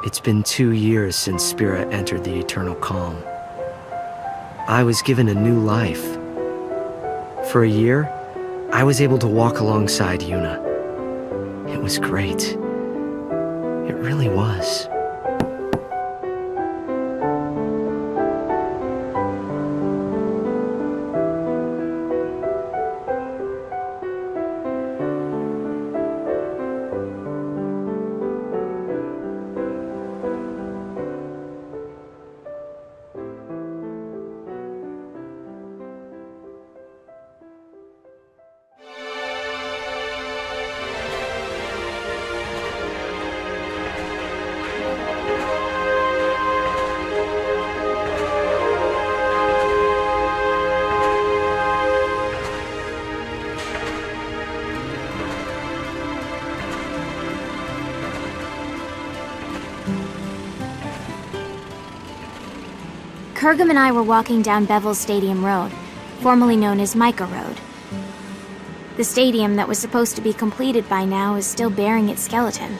It's been 2 years since Spira entered the Eternal Calm. I was given a new life. For a year, I was able to walk alongside Yuna. It was great. It really was. Kurgam and I were walking down Bevel's Stadium Road, formerly known as Micah Road. The stadium that was supposed to be completed by now is still bearing its skeleton.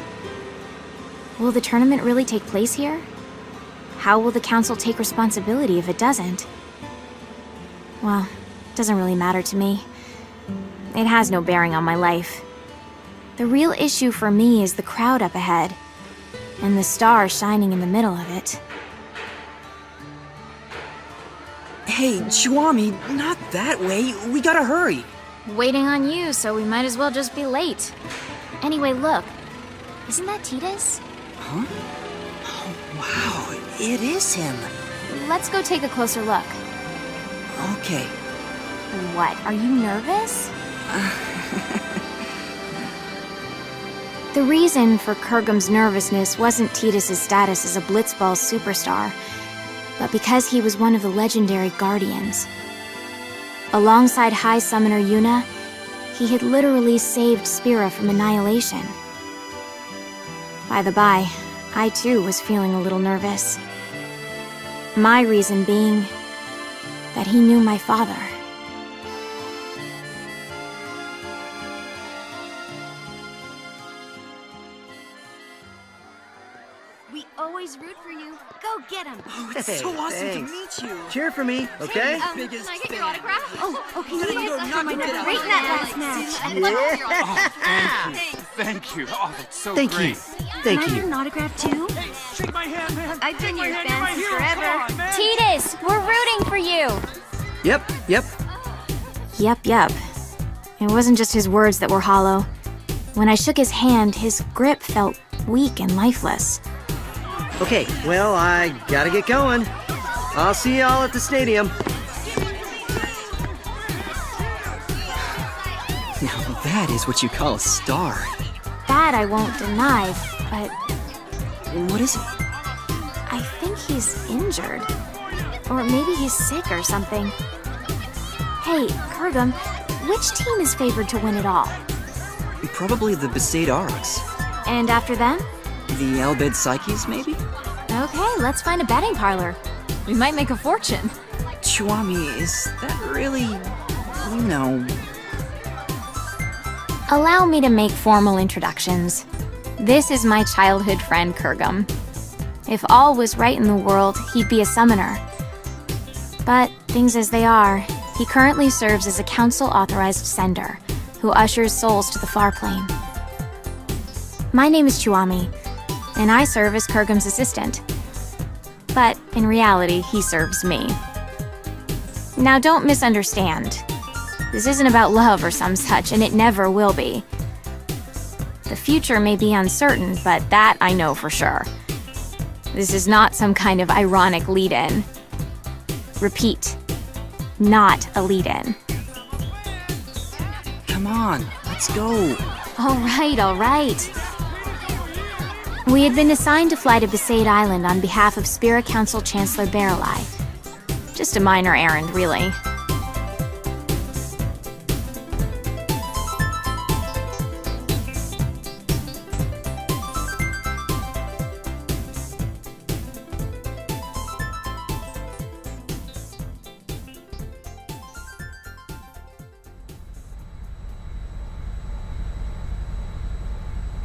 Will the tournament really take place here? How will the council take responsibility if it doesn't? Well, it doesn't really matter to me. It has no bearing on my life. The real issue for me is the crowd up ahead, and the star shining in the middle of it. Hey, Chuami, not that way. We gotta hurry. Waiting on you, so we might as well just be late. Anyway, look. Isn't that Tidus? Huh? Oh, wow, it is him. Let's go take a closer look. Okay. What, are you nervous? The reason for Kurgam's nervousness wasn't Tidus' status as a Blitzball superstar, but because he was one of the legendary Guardians. Alongside High Summoner Yuna, he had literally saved Spira from annihilation. By the by, I too was feeling a little nervous. My reason being that he knew my father. We always root for you. Go get him. Oh, it's Hey, so awesome thanks. to meet you. Cheer for me, okay? Can I get your autograph? Oh, can Gotta you go guys knock my it number out. great in that last match. Thank you. Oh, that's so Thank great. you. Can Thank I get you. an autograph too? Shake my hand, man. I've been your You're fan my since hero. forever. Come on, man. Tidus, we're rooting for you! Yep. Yep. It wasn't just his words that were hollow. When I shook his hand, his grip felt weak and lifeless. Okay, well, I gotta get going. I'll see y'all at the stadium. Now that is what you call a star. That I won't deny, but What is it? I think he's injured. Or maybe he's sick or something. Hey, Kurgam, which team is favored to win it all? Probably the Besaid Aurochs. And after them? The Albed Psyches, maybe? Okay, let's find a betting parlor. We might make a fortune. Chuami, is that really... you know... Allow me to make formal introductions. This is my childhood friend, Kurgam. If all was right in the world, he'd be a summoner. But things as they are, he currently serves as a council-authorized sender, who ushers souls to the far plane. My name is Chuami, and I serve as Kurgam's assistant. But in reality, he serves me. Now don't misunderstand. This isn't about love or some such, and it never will be. The future may be uncertain, but that I know for sure. This is not some kind of ironic lead-in. Repeat, not a lead-in. Come on, let's go. All right. We had been assigned to fly to Besaid Island on behalf of Spira Council Chancellor Barreleye. Just a minor errand, really.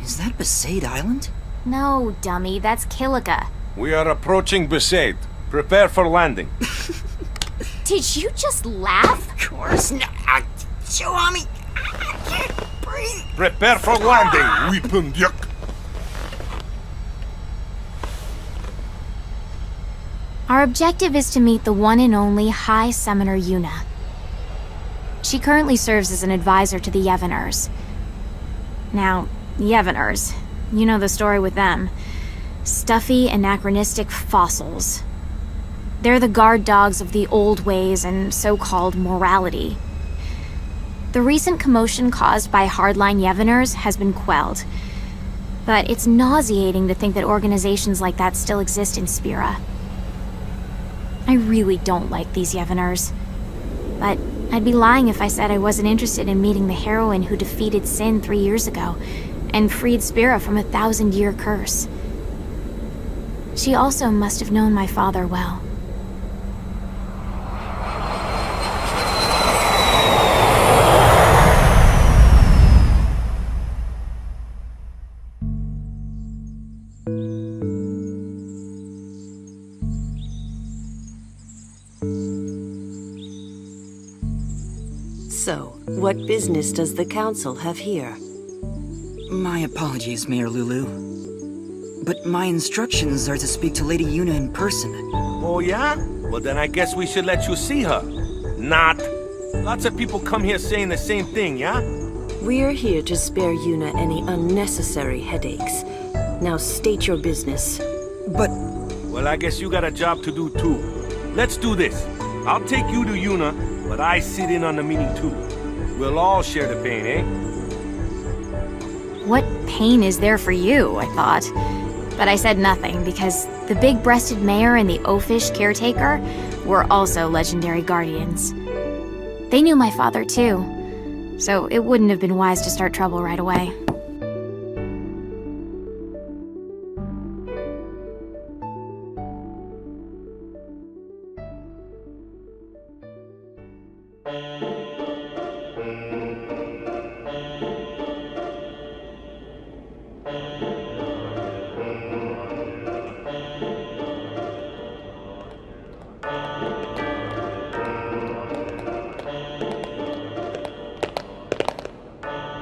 Is that Besaid Island? No, dummy, that's Kilika. We are approaching Besaid. Prepare for landing. Did you just laugh? Of course not. Chuami, I can't breathe. Prepare for landing, weapon yuck. Our objective is to meet the one and only High Summoner Yuna. She currently serves as an advisor to the Yevoners. Now, Yevoners, you know the story with them. Stuffy, anachronistic fossils. They're the guard dogs of the old ways and so-called morality. The recent commotion caused by hardline Yevoners has been quelled. But it's nauseating to think that organizations like that still exist in Spira. I really don't like these Yevoners. But I'd be lying if I said I wasn't interested in meeting the heroine who defeated Sin 3 years ago and freed Spira from a 1,000-year curse. She also must have known my father well. So, what business does the Council have here? My apologies, Mayor Lulu. But my instructions are to speak to Lady Yuna in person. Oh yeah? Well then I guess we should let you see her. Not. Lots of people come here saying the same thing, yeah? We're here to spare Yuna any unnecessary headaches. Now state your business. But Well, I guess you got a job to do too. Let's do this. I'll take you to Yuna, but I sit in on the meeting too. We'll all share the pain, eh? What pain is there for you, I thought. But I said nothing because the big-breasted mayor and the oafish caretaker were also legendary guardians. They knew my father too, so it wouldn't have been wise to start trouble right away.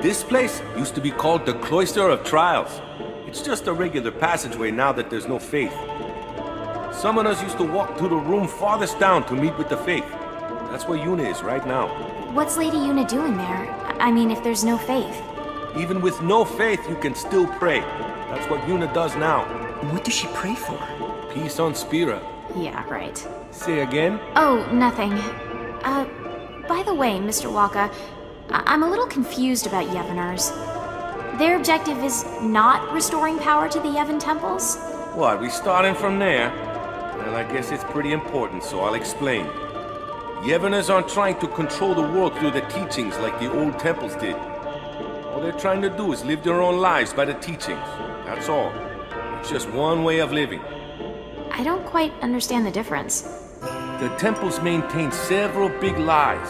This place used to be called the Cloister of Trials. It's just a regular passageway now that there's no faith. Summoners used to walk to the room farthest down to meet with the faith. That's where Yuna is right now. What's Lady Yuna doing there? I mean, if there's no faith. Even with no faith, you can still pray. That's what Yuna does now. what does she pray for? Peace on Spira. Yeah, right. Say again? Oh, nothing. By the way, Mr. Waka, I'm a little confused about Yevoners. Their objective is not restoring power to the Yevon temples? What, we starting from there? Well, I guess it's pretty important, so I'll explain. Yevoners aren't trying to control the world through the teachings like the old temples did. All they're trying to do is live their own lives by the teachings. That's all. It's just one way of living. I don't quite understand the difference. The temples maintain several big lies.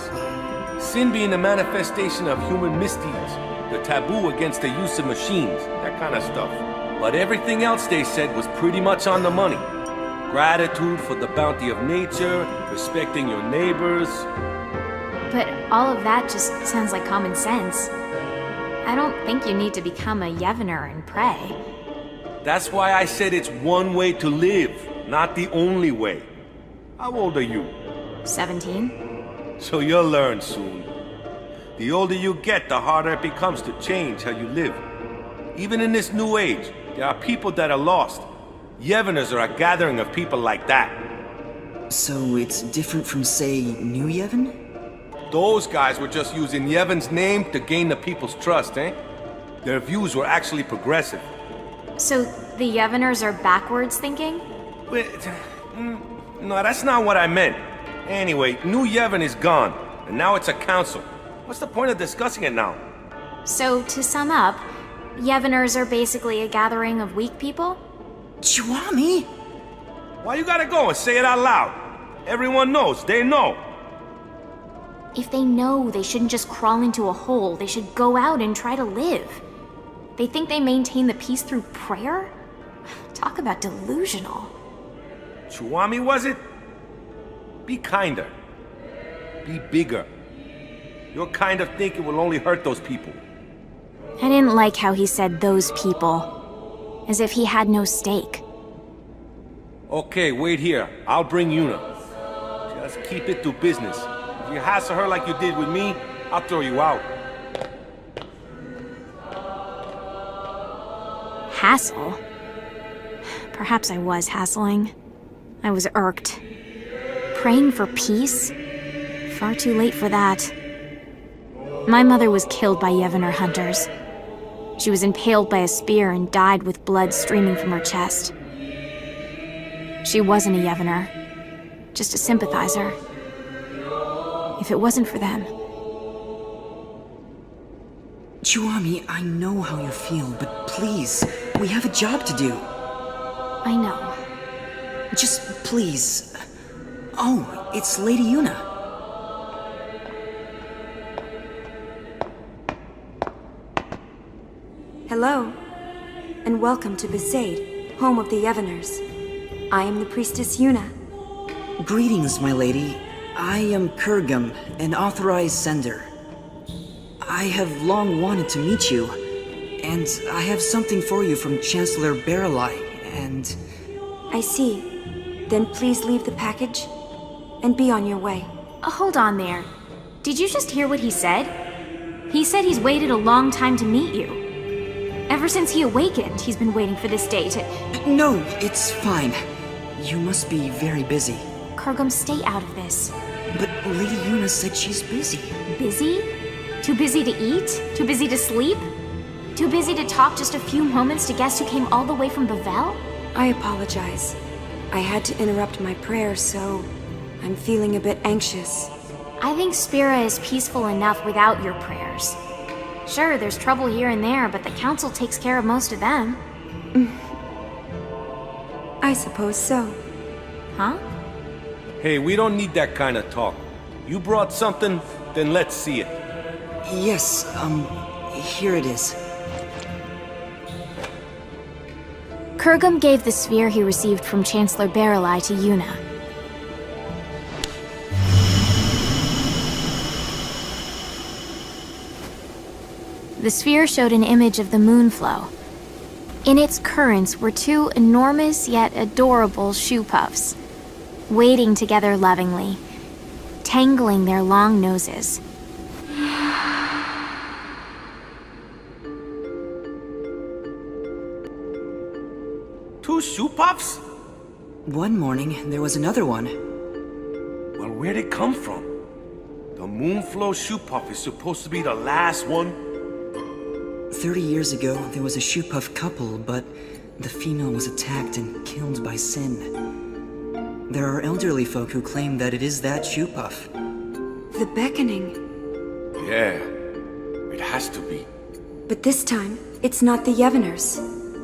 Sin being a manifestation of human misdeeds, the taboo against the use of machines, that kind of stuff. But everything else they said was pretty much on the money. Gratitude for the bounty of nature, respecting your neighbors. But all of that just sounds like common sense. I don't think you need to become a Yevoner and pray. That's why I said it's one way to live, not the only way. How old are you? 17? So you'll learn soon. The older you get, the harder it becomes to change how you live. Even in this new age, there are people that are lost. Yevoners are a gathering of people like that. So it's different from, say, New Yevon? Those guys were just using Yevon's name to gain the people's trust, eh? Their views were actually progressive. So the Yevoners are backwards thinking? Wait, no, that's not what I meant. Anyway, New Yevon is gone, and now it's a council. What's the point of discussing it now? So to sum up, Yevoners are basically a gathering of weak people? Chuami! Why you gotta go and say it out loud? Everyone knows, they know. If they know, they shouldn't just crawl into a hole. They should go out and try to live. They think they maintain the peace through prayer? Talk about delusional. Chuami, was it? Be kinder. Be bigger. Your kind of thinking will only hurt those people. I didn't like how he said those people. As if he had no stake. Okay, wait here. I'll bring Yuna. Just keep it to business. If you hassle her like you did with me, I'll throw you out. Hassle? Perhaps I was hassling. I was irked. Praying for peace? Far too late for that. My mother was killed by Yevner hunters. She was impaled by a spear and died with blood streaming from her chest. She wasn't a Yevner, just a sympathizer. If it wasn't for them... Chuami, I know how you feel, but please, we have a job to do. I know. Just please. Oh, it's Lady Yuna. Hello, and welcome to Besaid, home of the Yevners. I am the priestess Yuna. Greetings, my lady. I am Kurgum, an authorized sender. I have long wanted to meet you, and I have something for you from Chancellor Baralai, and... I see. Then please leave the package, and be on your way. Hold on there. Did you just hear what he said? He said he's waited a long time to meet you. Ever since he awakened, he's been waiting for this day to... No, it's fine. You must be very busy. Kurgum, stay out of this. But Lady Yuna said she's busy. Busy? Too busy to eat? Too busy to sleep? Too busy to talk just a few moments to guests who came all the way from Bavel? I apologize. I had to interrupt my prayer, so I'm feeling a bit anxious. I think Spira is peaceful enough without your prayers. Sure, there's trouble here and there, but the council takes care of most of them. I suppose so. Huh? Hey, we don't need that kind of talk. You brought something, then let's see it. Yes, here it is. Kurgum gave the sphere he received from Chancellor Baralai to Yuna. The sphere showed an image of the Moonflow. In its currents were two enormous yet adorable shoe puffs, wading together lovingly, tangling their long noses. Two shoe puffs? One morning, there was another one. Well, where'd it come from? The Moonflow shoe puff is supposed to be the last one? 30 years ago, there was a shoe puff couple, but the female was attacked and killed by Sin. There are elderly folk who claim that it is that shoe puff. The beckoning. Yeah, it has to be. But this time, it's not the Yevners.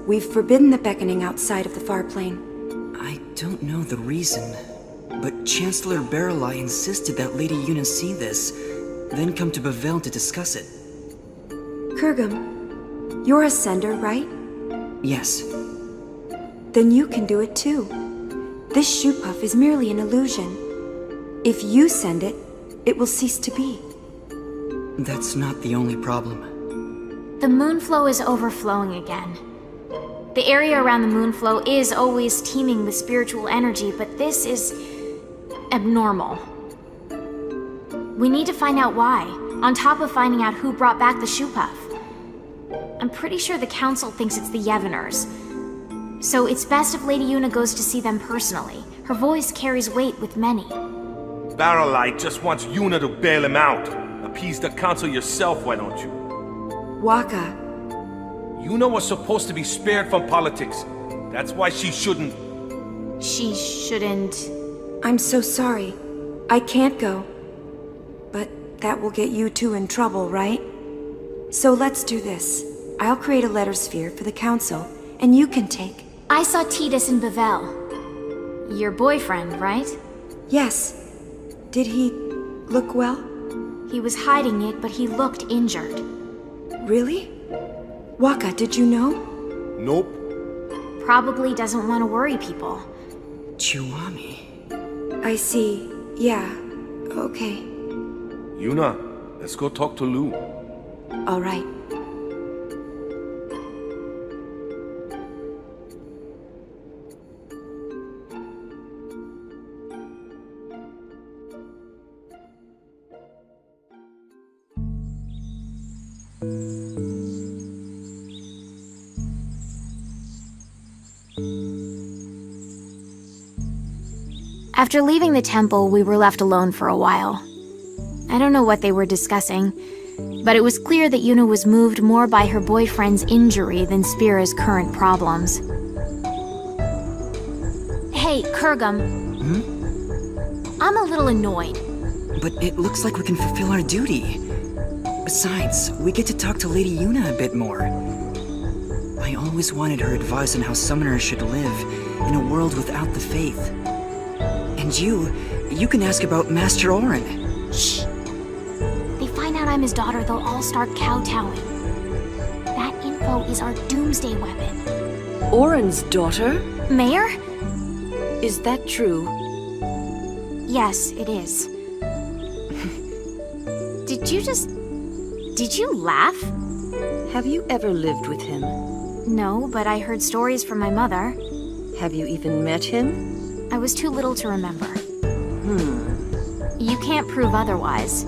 We've forbidden the beckoning outside of the far plane. I don't know the reason, but Chancellor Baralai insisted that Lady Yuna see this, then come to Bavel to discuss it. Kurgum, you're a sender, right? Yes. Then you can do it too. This shoe puff is merely an illusion. If you send it, it will cease to be. That's not the only problem. The Moonflow is overflowing again. The area around the Moonflow is always teeming with spiritual energy, but this is abnormal. We need to find out why, on top of finding out who brought back the shoe puff. I'm pretty sure the council thinks it's the Yevners. So it's best if Lady Yuna goes to see them personally. Her voice carries weight with many. Baralai just wants Yuna to bail him out. Appease the council yourself, why don't you? Waka, Yuna was supposed to be spared from politics. That's why she shouldn't... She shouldn't... I'm so sorry. I can't go. But that will get you two in trouble, right? So let's do this. I'll create a letter sphere for the council, and you can take... I saw Tidus in Bavel. Your boyfriend, right? Yes. Did he look well? He was hiding it, but he looked injured. Really? Waka, did you know? Nope. probably doesn't want to worry people. Chiwami. I see. Yeah. Okay. Yuna, let's go talk to Lou. All right. After leaving the temple, we were left alone for a while. I don't know what they were discussing, but it was clear that Yuna was moved more by her boyfriend's injury than Spira's current problems. Hey, Kurgum. I'm a little annoyed. But it looks like we can fulfill our duty. Besides, we get to talk to Lady Yuna a bit more. I always wanted her advice on how summoners should live in a world without the faith. And you can ask about Master Auron. Shh. They find out I'm his daughter, they'll all start kowtowing. That info is our doomsday weapon. Auron's daughter? Mayor? Is that true? Yes, it is. Did you laugh? Have you ever lived with him? No, but I heard stories from my mother. Have you even met him? I was too little to remember. You can't prove otherwise.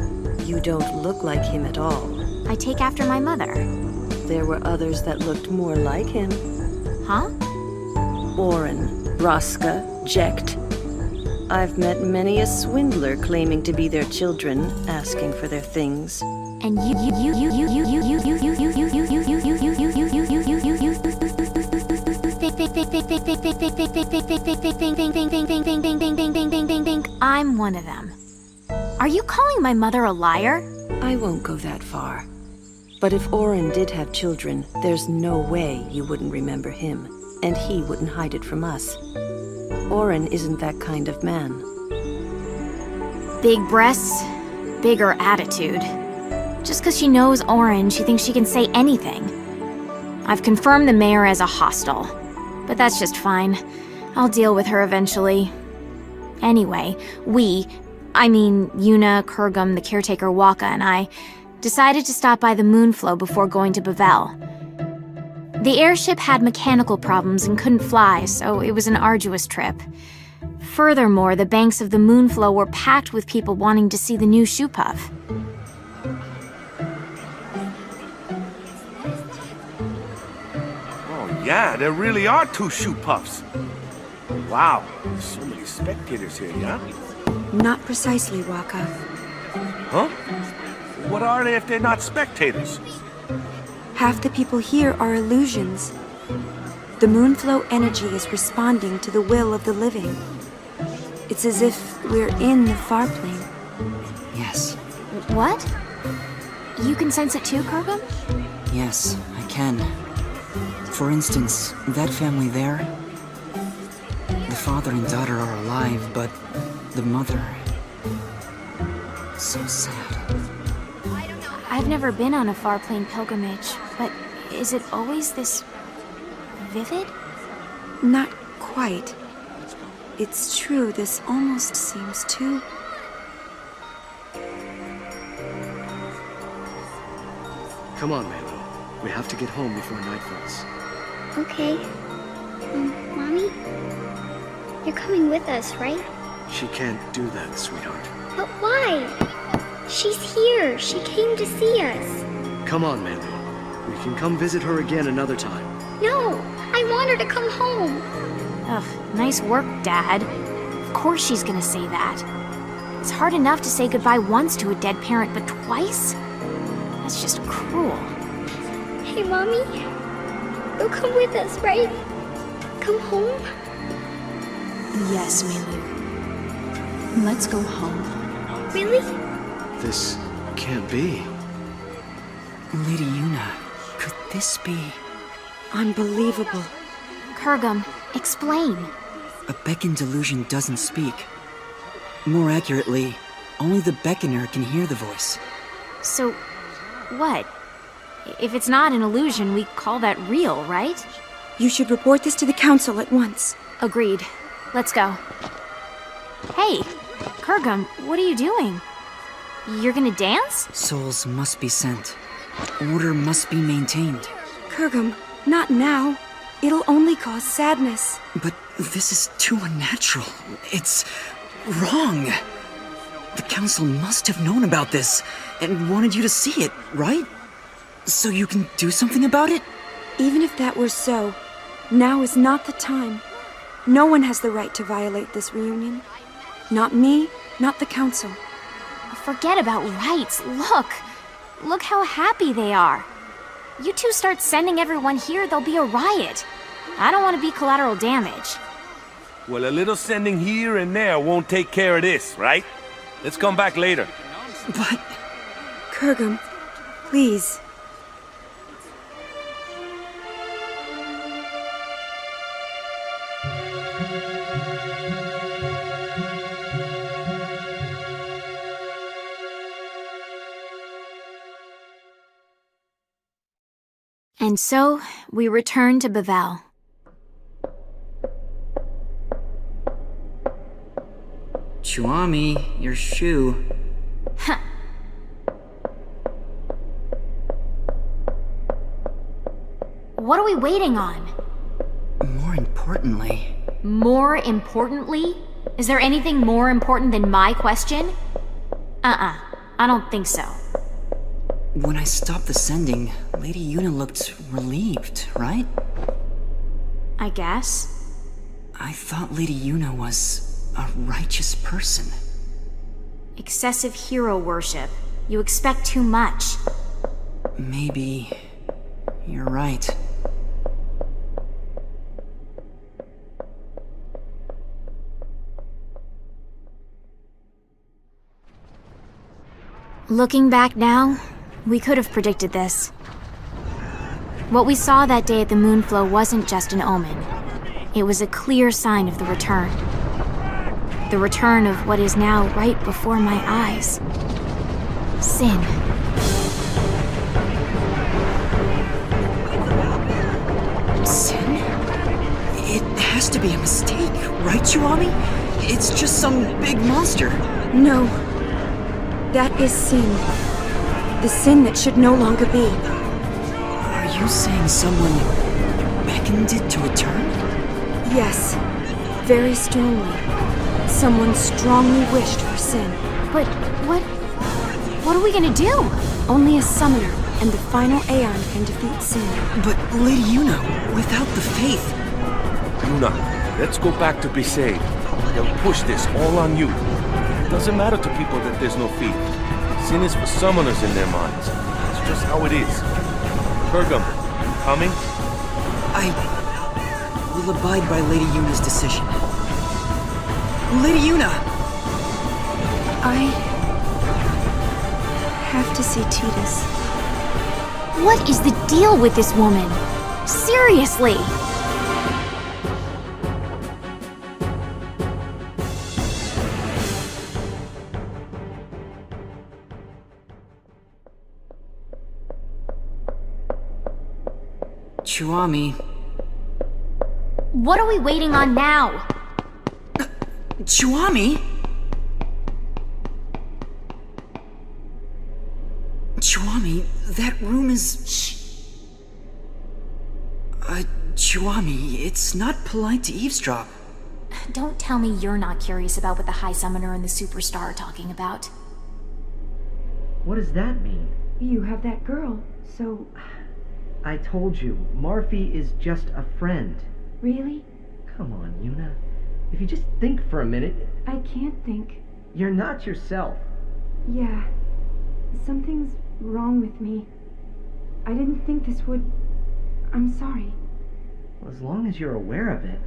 You don't look like him at all. I take after my mother. There were others that looked more like him. Huh? Auron, Raska, Jecht. I've met many a swindler claiming to be their children, asking for their things. And I'm one of them. Are you calling my mother a liar? I won't go that far. But if Auron did have children, there's no way you wouldn't remember him, and he wouldn't hide it from us. Auron isn't that kind of man. Big breasts, bigger attitude. Just because she knows Auron, she thinks she can say anything. I've confirmed the mayor as a hostile, but that's just fine. I'll deal with her eventually. Anyway, Yuna, Kurgum, the caretaker Waka, and I decided to stop by the Moonflow before going to Bavel. The airship had mechanical problems and couldn't fly, so it was an arduous trip. Furthermore, the banks of the Moonflow were packed with people wanting to see the new shoe puff. Oh yeah, there really are 2 shoe puffs. Wow, there's so many spectators here, yeah? Not precisely, Waka. Huh? What are they if they're not spectators? Half the people here are illusions. The Moonflow energy is responding to the will of the living. It's as if we're in the far plane. Yes. What? You can sense it too, Kurgum? Yes, I can. For instance, that family there. The father and daughter are alive, but the mother... so sad. I've never been on a far plane pilgrimage, but is it always this vivid? Not quite. It's true, this almost seems too... Come on, Melu. We have to get home before night falls. Okay. Mommy? You're coming with us, right? She can't do that, sweetheart. But why? She's here. She came to see us. Come on, Melu. We can come visit her again another time. No! I want her to come home. Ugh, nice work, Dad. Of course she's gonna say that. It's hard enough to say goodbye once to a dead parent, but twice? That's just cruel. Hey, Mommy? You'll come with us, right? Come home? Yes, Melu. Let's go home. Really? This can't be. Lady Yuna, could this be... unbelievable. Kurgum, explain. A beckon delusion doesn't speak. More accurately, only the beckoner can hear the voice. So, what? If it's not an illusion, we call that real, right? You should report this to the council at once. Agreed. Let's go. Hey, Kurgum, what are you doing? You're gonna dance? Souls must be sent. Order must be maintained. Kurgum, not now. It'll only cause sadness. But this is too unnatural. It's wrong. The council must have known about this and wanted you to see it, right? So you can do something about it? Even if that were so, now is not the time. No one has the right to violate this reunion. Not me, not the council. Forget about rights. Look how happy they are. You two start sending everyone here, there'll be a riot. I don't want to be collateral damage. Well, a little sending here and there won't take care of this, right? Let's come back later. But... Kurgum, please. And so, we return to Bevelle. Chuami, your shoe. What are we waiting on? More importantly... More importantly? Is there anything more important than my question? I don't think so. When I stopped the sending, Lady Yuna looked relieved, right? I guess. I thought Lady Yuna was a righteous person. Excessive hero worship. You expect too much. Maybe... you're right. Looking back now, we could have predicted this. What we saw that day at the Moonflow wasn't just an omen. It was a clear sign of the return. The return of what is now right before my eyes. Sin. Sin? It has to be a mistake, right, Chuami? It's just some big monster. No. That is sin. The sin that should no longer be. Are you saying someone beckoned it to return? Yes. Very strongly. Someone strongly wished for sin. But what are we gonna do? Only a summoner and the final Aeon can defeat sin. But Lady Yuna, without the faith... Yuna, let's go back to Besaid. They'll push this all on you. It doesn't matter to people that there's no faith. Sin is for summoners in their minds. It's just how it is. Kurgum, you coming? I will abide by Lady Yuna's decision. Lady Yuna! I have to see Tidus. What is the deal with this woman? Seriously! Chuami... What are we waiting on now? Chuami? Chuami, that room is... Shh. Chuami, it's not polite to eavesdrop. Don't tell me you're not curious about what the High Summoner and the Superstar are talking about. What does that mean? You have that girl, so... I told you, Marfi is just a friend. Really? Come on, Yuna. If you just think for a minute... I can't think. You're not yourself. Yeah. Something's wrong with me. I didn't think this would... I'm sorry. Well, as long as you're aware of it.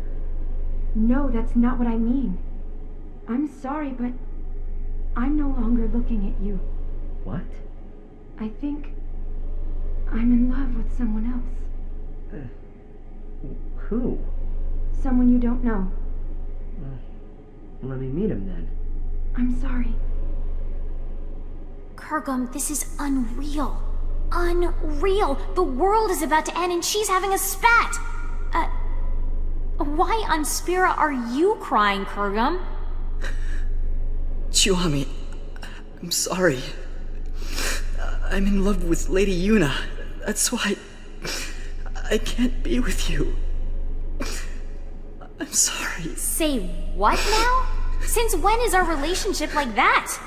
No, that's not what I mean. I'm sorry, but I'm no longer looking at you. What? I think I'm in love with someone else. Who? Someone you don't know. Well, let me meet him then. I'm sorry. Kurgum, this is unreal. Unreal! The world is about to end and she's having a spat! Why on Spira are you crying, Kurgum? Chuami, I'm sorry. I'm in love with Lady Yuna. That's why I can't be with you. I'm sorry. Say what now? Since when is our relationship like that?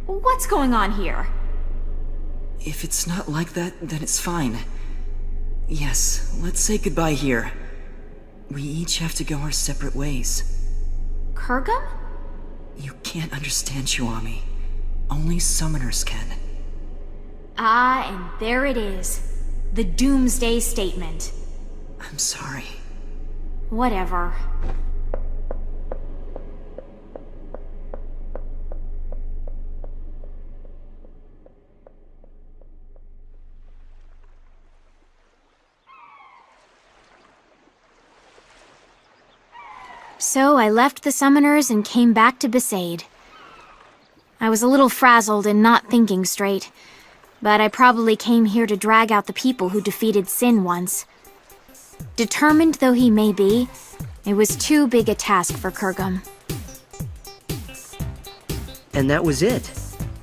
What's going on here? If it's not like that, then it's fine. Yes, let's say goodbye here. We each have to go our separate ways. Kurgum? You can't understand, Chuami. Only summoners can. Ah, and there it is. The Doomsday Statement. I'm sorry. Whatever. So I left the summoners and came back to Besaid. I was a little frazzled and not thinking straight, but I probably came here to drag out the people who defeated Sin once. Determined though he may be, it was too big a task for Kurgum. And that was it.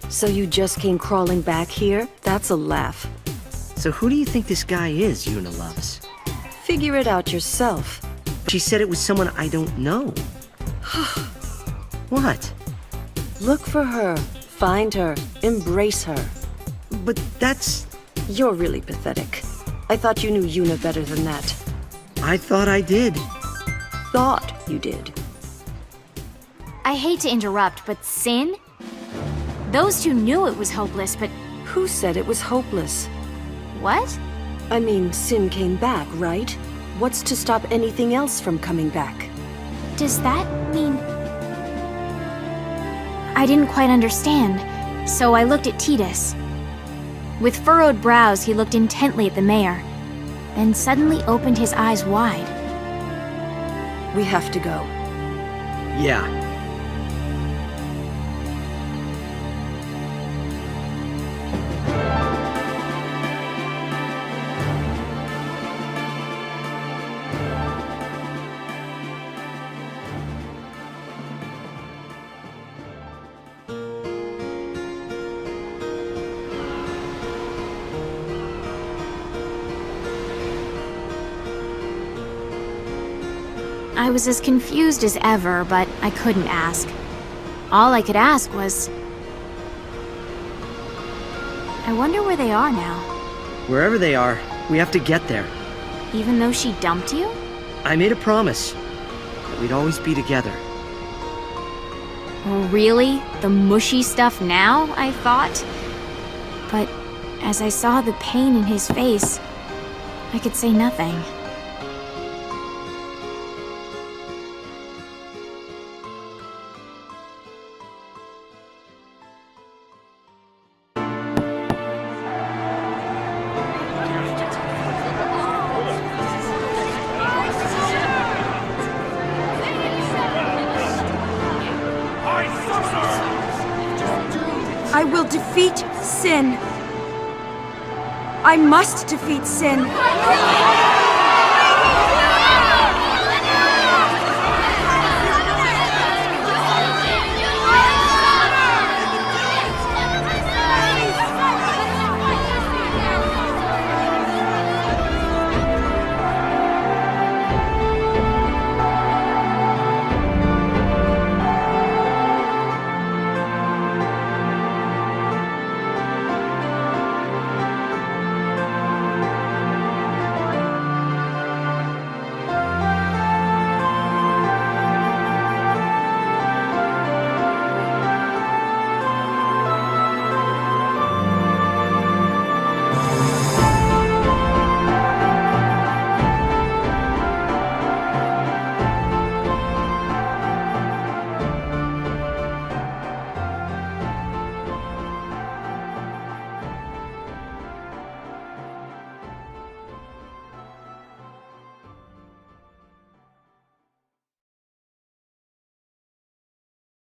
So you just came crawling back here? That's a laugh. So who do you think this guy is Yuna loves? Figure it out yourself. She said it was someone I don't know. What? Look for her, find her, embrace her. But that's... You're really pathetic. I thought you knew Yuna better than that. I thought I did. Thought you did. I hate to interrupt, but Sin? Those two knew it was hopeless, but Who said it was hopeless? what? I mean, Sin came back, right? What's to stop anything else from coming back? Does that mean... I didn't quite understand, so I looked at Tidus. With furrowed brows, he looked intently at the mayor, then suddenly opened his eyes wide. We have to go. Yeah. I was as confused as ever, but I couldn't ask. All I could ask was... I wonder where they are now. Wherever they are, we have to get there. Even though she dumped you? I made a promise that we'd always be together. Really? The mushy stuff now, I thought? But as I saw the pain in his face, I could say nothing. I will defeat Sin. I must defeat Sin.